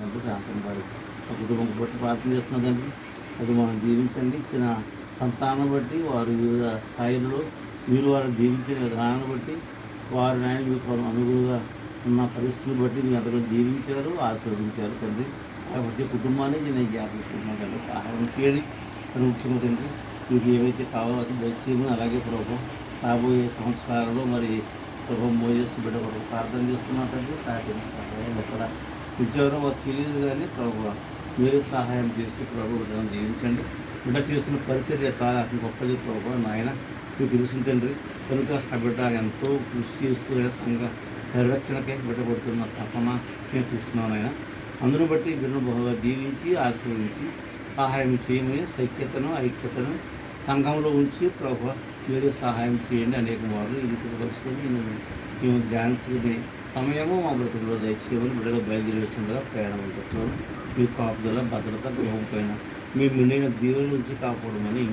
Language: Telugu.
శాంతం వారి కుటుంబం బట్టి ప్రార్థన చేస్తున్నదండి. అది మనం దీవించండి. ఇచ్చిన సంతానం బట్టి వారు వివిధ స్థాయిలలో మీరు వారిని దీవించిన విధానాన్ని బట్టి వారి నాయన మీకు అనుగుణంగా ఉన్న పరిస్థితులు బట్టి మీరు అందరూ దీవించారు, ఆశీర్వదించారు తండ్రి. కాబట్టి కుటుంబాన్ని నేను జ్ఞాపకం తండ్రి సహాయం చేయండి. మరి ముఖ్యంగా తండ్రి మీకు ఏవైతే కావాల్సిన దయచేయమని అలాగే ప్రభు రాబోయే సంస్కారంలో మరి ప్రభు మోజేసి బిడ్డ కొరకు ప్రార్థన చేస్తున్నా తండ్రి. సహాయం ఎక్కడ ఉద్యోగం మాకు తెలియదు కానీ ప్రభు మీరే సహాయం చేసి ప్రభు బిడ్డను జీవించండి. బిడ్డ చేస్తున్న పరిచర్య చాలా గొప్పది ప్రభు నాయన మీకు తెలుసు తండ్రి. కనుక ఆ బిడ్డ ఎంతో కృషి చేస్తూ సంఘ పరిరక్షణకై బిడ్డపడుతున్న తపన నేను చూస్తున్నాను ఆయన. అందును బట్టి బిడ్డను బహుగా దీవించి ఆశీర్వదించి సహాయం చేయమని సైక్యతను ఐక్యతను సంఘంలో ఉంచి ప్రభు మీరే సహాయం చేయండి. అనేక మార్లు ఇది కలుసుకొని మేము ధ్యానించుకునే సమయము మా బ్రతుకులో దయచేయమని బిడ్డగా బయలుదేరి వచ్చిండగా ప్రయాణం అవుతున్నాను. మీ కాపుదల భద్రత గృహం పైన మీ మిండిన దీవుల నుంచి కాపాడమని